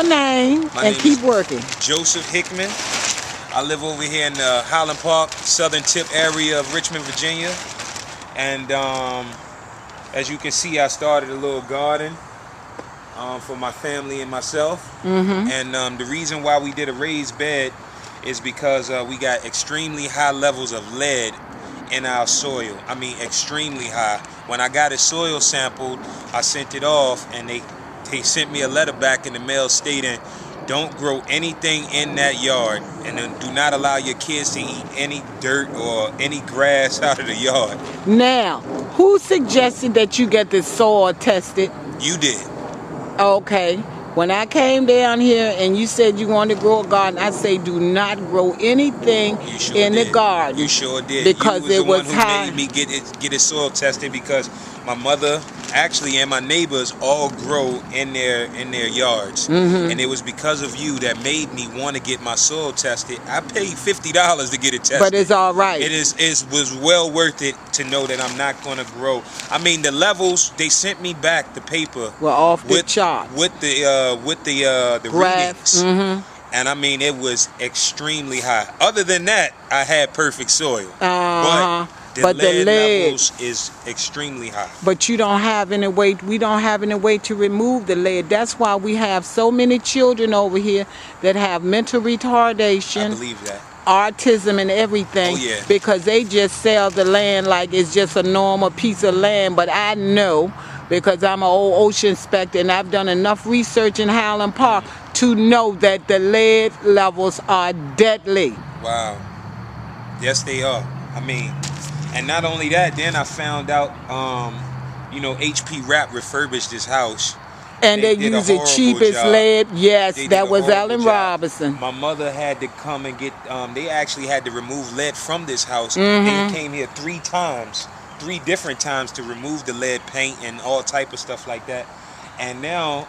your name My and name keep is working. Joseph Hickman. I live over here in the Highland Park, southern tip area of Richmond, Virginia. And as you can see, I started a little garden for my family and myself. And the reason why we did a raised bed is because we got extremely high levels of lead in our soil. I mean, extremely high. When I got a soil sampled, I sent it off, and they sent me a letter back in the mail stating, don't grow anything in that yard, and then do not allow your kids to eat any dirt or any grass out of the yard. Now, who suggested that you get the soil tested? You did. Okay. When I came down here and you said you wanted to grow a garden, I say do not grow anything in the garden. You sure did. Because you it was the one who high. made me get it soil tested, because my mother actually and my neighbors all grow in their yards. And it was because of you that made me want to get my soil tested. I paid $50 to get it tested. But it's all right. It was well worth it to know that I'm not going to grow. I mean, the levels, they sent me back the paper. Well, off the charts. With the graphs. readings. And I mean, it was extremely high. Other than that, I had perfect soil. But the lead levels is extremely high. But you don't have any way, we don't have any way to remove the lead. That's why we have so many children over here that have mental retardation. I believe that. Autism and everything. Oh, yeah. Because they just sell the land like it's just a normal piece of land. But I know, because I'm an old ocean inspector and I've done enough research in Highland Park to know that the lead levels are deadly. Wow. Yes, they are. I mean, and not only that, then I found out, HP Rap refurbished this house. And they use the cheapest lead. Yes, that was Allen Robinson. My mother had to come and get, they actually had to remove lead from this house. They came here 3 different times to remove the lead paint and all type of stuff like that. And now,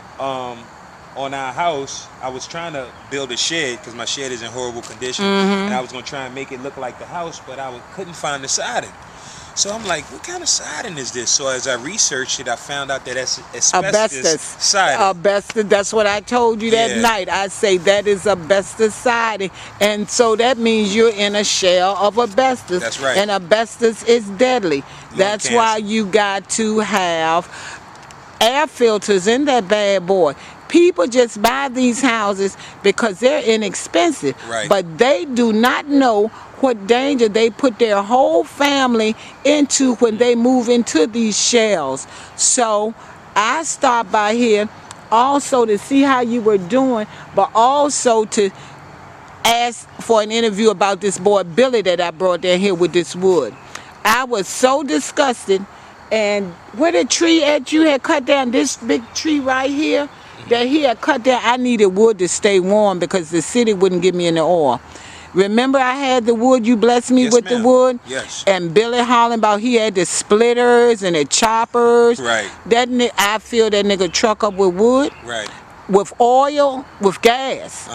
on our house, I was trying to build a shed because my shed is in horrible condition, and I was going to try and make it look like the house, but I couldn't find the siding. So I'm like, what kind of siding is this? So as I researched it, I found out that that's asbestos siding. Asbestos, that's what I told you that night. I say that is asbestos siding. And so that means you're in a shell of asbestos. That's right. And asbestos is deadly. That's cancer. why you got to have air filters in that bad boy. People just buy these houses because they're inexpensive. Right. But they do not know what danger they put their whole family into when they move into these shells. So I stopped by here also to see how you were doing, but also to ask for an interview about this boy Billy that I brought down here with this wood. I was so disgusted. And where the tree at you had cut down, this big tree right here, that he had cut down, I needed wood to stay warm because the city wouldn't give me any oil. Remember I had the wood, you blessed me with the wood? Yes. And Billy hollering about he had the splitters and the choppers. Right. I fill that nigga truck up with wood. Right. With oil, with gas.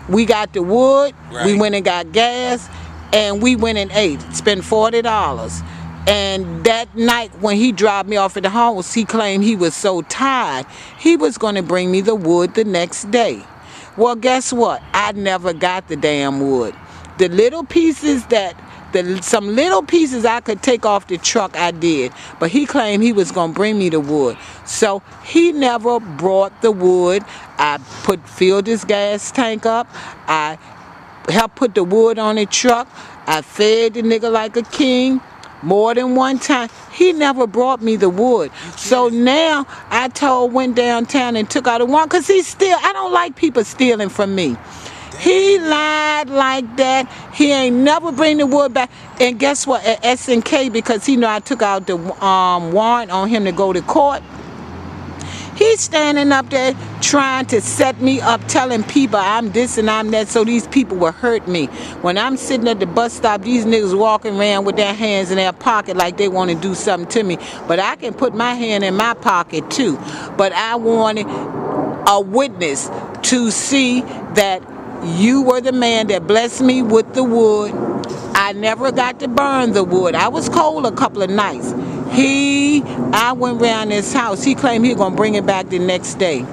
We got the wood, we went and got gas, and we went and ate. Spent $40. And that night when he dropped me off at the house, he claimed he was so tired, he was going to bring me the wood the next day. Well, guess what? I never got the damn wood. The little pieces some little pieces I could take off the truck, I did. But he claimed he was going to bring me the wood. So he never brought the wood. I filled his gas tank up. I helped put the wood on the truck. I fed the nigga like a king. More than one time. He never brought me the wood. So now I went downtown and took out the one, because I don't like people stealing from me. He lied like that. He ain't never bring the wood back. And guess what? At S&K, because he know I took out the warrant on him to go to court, he's standing up there trying to set me up, telling people I'm this and I'm that, so these people will hurt me. When I'm sitting at the bus stop, these niggas walking around with their hands in their pocket like they want to do something to me. But I can put my hand in my pocket too. But I wanted a witness to see that you were the man that blessed me with the wood. I never got to burn the wood. I was cold a couple of nights. I went around his house. He claimed he was going to bring it back the next day.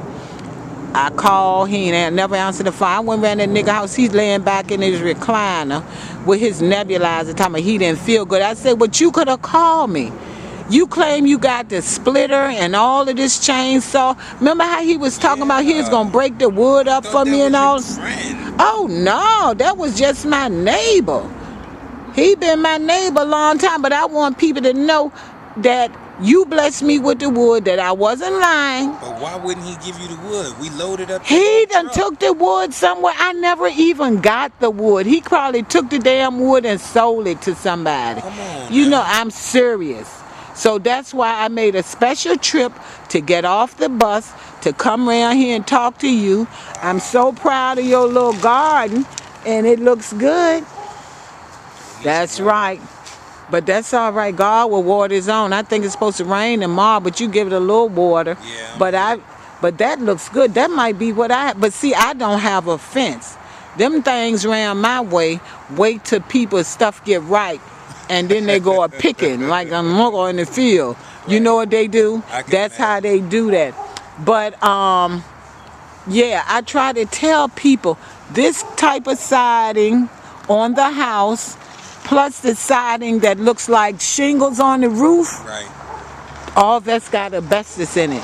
I called, he ain't never answered the phone. I went around that nigga house, he's laying back in his recliner with his nebulizer, talking about he didn't feel good. I said, but you could have called me. You claim you got the splitter and all of this chainsaw. Remember how he was talking about he was going to break the wood up for me and all? Oh, no, that was just my neighbor. He been my neighbor a long time, but I want people to know that you blessed me with the wood, that I wasn't lying. But why wouldn't he give you the wood? We loaded up. He done took the wood somewhere. I never even got the wood. He probably took the damn wood and sold it to somebody. Come on, you man. know, I'm serious. So that's why I made a special trip to get off the bus to come around here and talk to you. I'm so proud of your little garden, and it looks good. That's right. But that's all right. God will water his own. I think it's supposed to rain tomorrow, but you give it a little water. Yeah. But that looks good. That might be what I have. But see, I don't have a fence. Them things around my way, wait till people's stuff get ripe, and then they go a picking like a mugger in the field. You know what they do? That's how they do that. But yeah, I try to tell people this type of siding on the house, plus the siding that looks like shingles on the roof, all that's got asbestos in it.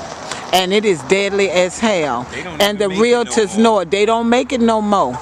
And it is deadly as hell. And the realtors know it. They don't make it no more.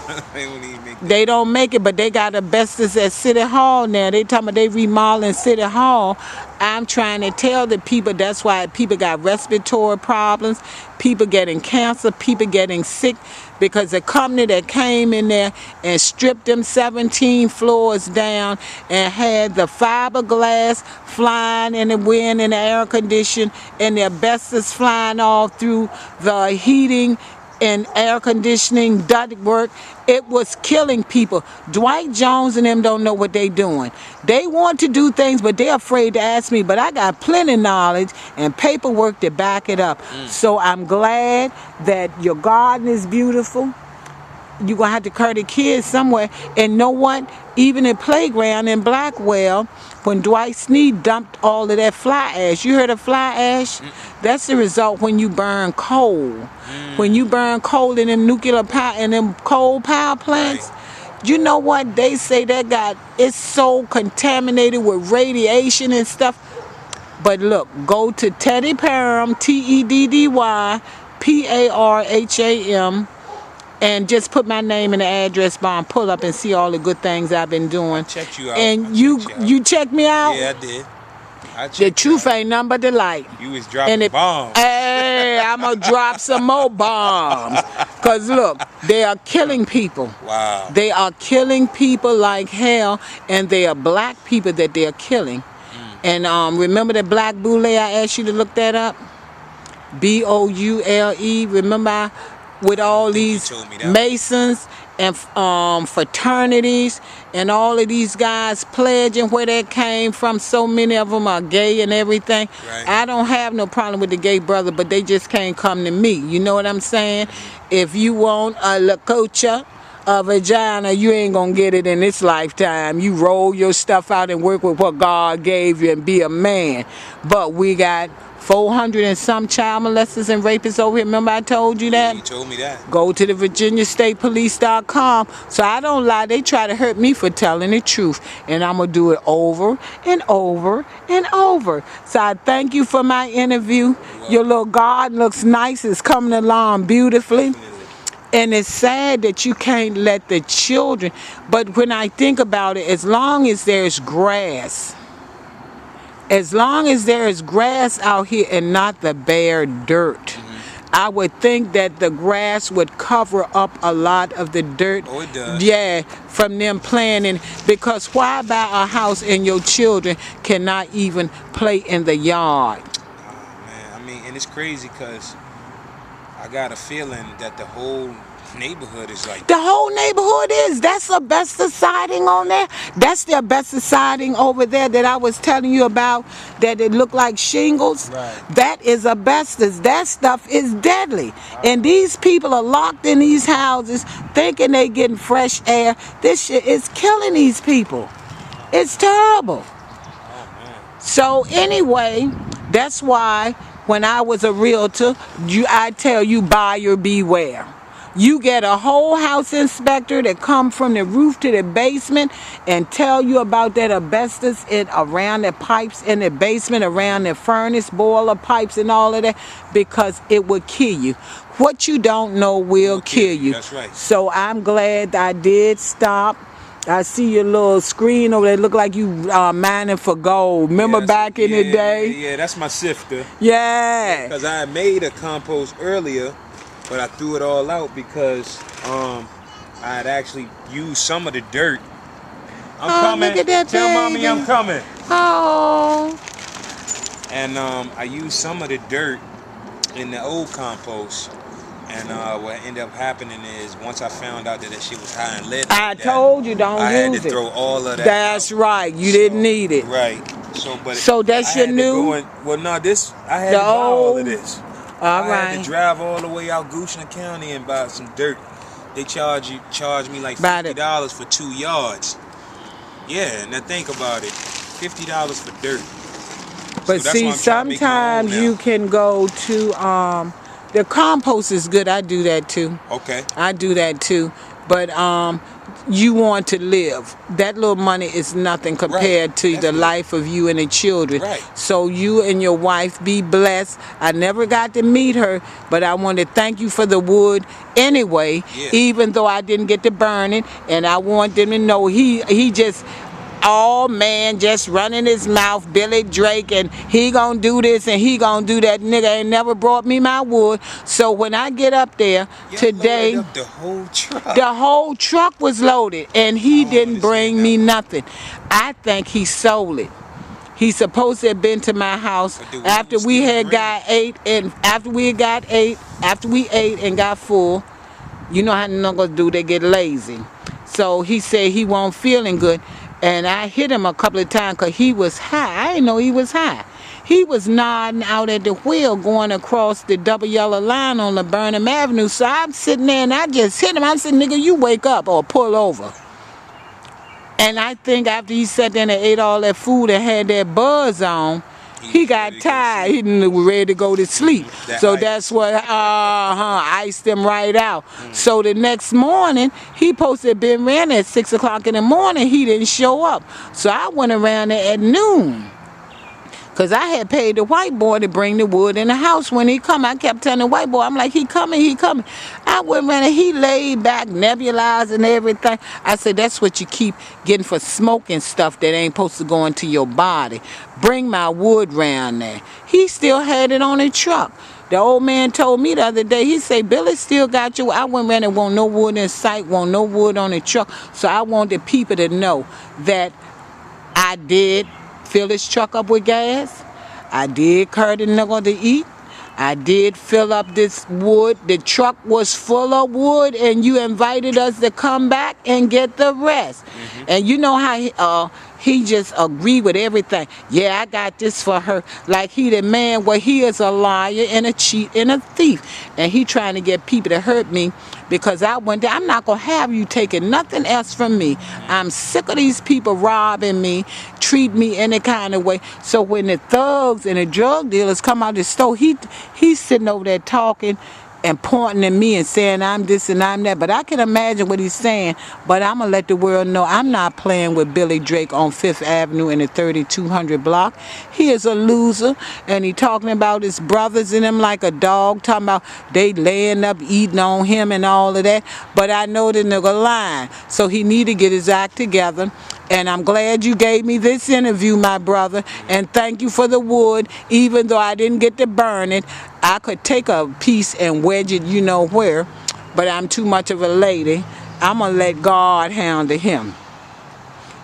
They don't make it, but they got asbestos at City Hall now. They talking about they remodeling City Hall. I'm trying to tell the people that's why people got respiratory problems, people getting cancer, people getting sick, because the company that came in there and stripped them 17 floors down and had the fiberglass flying in the wind and the air condition and the asbestos flying all through the heating and air conditioning ductwork, it was killing people. Dwight Jones and them don't know what they doing. They want to do things, but they're afraid to ask me. But I got plenty of knowledge and paperwork to back it up. So I'm glad that your garden is beautiful. You're going to have to carry the kids somewhere. And know what? Even in playground in Blackwell, when Dwight Sneed dumped all of that fly ash, you heard of fly ash? That's the result when you burn coal. When you burn coal in them nuclear power and them coal power plants, you know what? They say that it's so contaminated with radiation and stuff. But look, go to Teddy Parham, TEDDYPARHAM, and just put my name in the address bar and pull up and see all the good things I've been doing. Checked you out. And you checked me out? Yeah, I did. The truth ain't nothing but the light. You was dropping bombs. Hey, I'm going to drop some more bombs. Because look, they are killing people. Wow. They are killing people like hell, and they are black people that they are killing. And remember the black boule? I asked you to look that up? BOULE. Remember with all these Masons and fraternities and all of these guys pledging where they came from. So many of them are gay and everything. I don't have no problem with the gay brother, but they just can't come to me. You know what I'm saying? If you want a lacocha, a vagina, you ain't gonna get it in this lifetime. You roll your stuff out and work with what God gave you and be a man. But we got 400 and some child molesters and rapists over here. Remember I told you that? Yeah, you told me that. Go to the VirginiaStatePolice.com. So I don't lie. They try to hurt me for telling the truth. And I'm going to do it over and over and over. So I thank you for my interview. Your little garden looks nice. It's coming along beautifully. And it's sad that you can't let the children. But when I think about it, as long as there's grass, as long as there is grass out here and not the bare dirt, I would think that the grass would cover up a lot of the dirt. Oh, it does. Yeah, from them planting. Because why buy a house and your children cannot even play in the yard? Oh, man. I mean, and it's crazy because I got a feeling that the whole neighborhood is like... The whole neighborhood is. That's asbestos siding on there. That's the asbestos siding over there that I was telling you about, that it looked like shingles. That is asbestos. That stuff is deadly. And these people are locked in these houses thinking they getting fresh air. This shit is killing these people. It's terrible. So anyway, that's why when I was a realtor, I tell you, buyer beware. You get a whole house inspector that come from the roof to the basement and tell you about that asbestos around the pipes in the basement, around the furnace, boiler pipes and all of that, because it will kill you. What you don't know will kill you. That's right. So I'm glad I did stop. I see your little screen over there. Look like you mining for gold. Remember back in the day? Yeah, that's my sifter. Yeah. Because I made a compost earlier, but I threw it all out because I had actually used some of the dirt. I'm coming. Look at that Tell baby. mommy I'm coming. Oh. And I used some of the dirt in the old compost. And what ended up happening is, once I found out that shit was high in lead, I told you don't I use had to it. throw all of that That's out. right. You didn't need it. Right. So that's your new? Well, no, I had to buy all of this. All I right. had to drive all the way out Goochland County and buy some dirt. They charge me like $50 for 2 yards. Yeah, now think about it. $50 for dirt. But so see, sometimes you can go to the compost is good. I do that too. Okay. I do that too. But you want to live. That little money is nothing compared to the life of you and the children. Right. So you and your wife be blessed. I never got to meet her, but I want to thank you for the wood anyway, even though I didn't get to burn it. And I want them to know he just... Oh man, just running his mouth, Billy Drake, and he gonna do this and he gonna do that. Nigga ain't never brought me my wood. So when I get up there today, loaded up the whole truck. The whole truck was loaded, and he didn't bring me nothing. I think he sold it. He's supposed to have been to my house after we ate and got full. You know how niggas do, they get lazy. So he said he wasn't feeling good. And I hit him a couple of times because he was high. I didn't know he was high. He was nodding out at the wheel going across the double yellow line on the Burnham Avenue. So I'm sitting there and I just hit him. I said, nigga, you wake up or pull over. And I think after he sat there and ate all that food and had that buzz on, he got tired. He was ready to go to sleep. So that's what iced him right out. So the next morning, he supposed to have been ran at 6 o'clock in the morning. He didn't show up. So I went around there at noon. Because I had paid the white boy to bring the wood in the house when he come. I kept telling the white boy, I'm like, he coming, he coming. I went around and he laid back, nebulized and everything. I said, that's what you keep getting for smoking stuff that ain't supposed to go into your body. Bring my wood round there. He still had it on the truck. The old man told me the other day, he said, Billy still got you. I went around and want no wood in sight, want no wood on the truck. So I want the people to know that I did fill his truck up with gas. I did carry the nigga to eat. I did fill up this wood. The truck was full of wood, and you invited us to come back and get the rest. And you know how he just agreed with everything. Yeah, I got this for her. Like he the man, well, he is a liar and a cheat and a thief. And he trying to get people to hurt me because I went there. I'm not going to have you taking nothing else from me. I'm sick of these people robbing me, treat me any kind of way. So when the thugs and the drug dealers come out of the store, he's sitting over there talking and pointing at me and saying I'm this and I'm that. But I can imagine what he's saying. But I'm going to let the world know I'm not playing with Billy Drake on 5th Avenue in the 3200 block. He is a loser. And he talking about his brothers and him like a dog. Talking about they laying up, eating on him and all of that. But I know the nigga lying. So he need to get his act together. And I'm glad you gave me this interview, my brother. And thank you for the wood. Even though I didn't get to burn it, I could take a piece and wedge it you know where. But I'm too much of a lady. I'm going to let God handle him.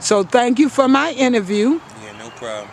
So thank you for my interview. Yeah, no problem.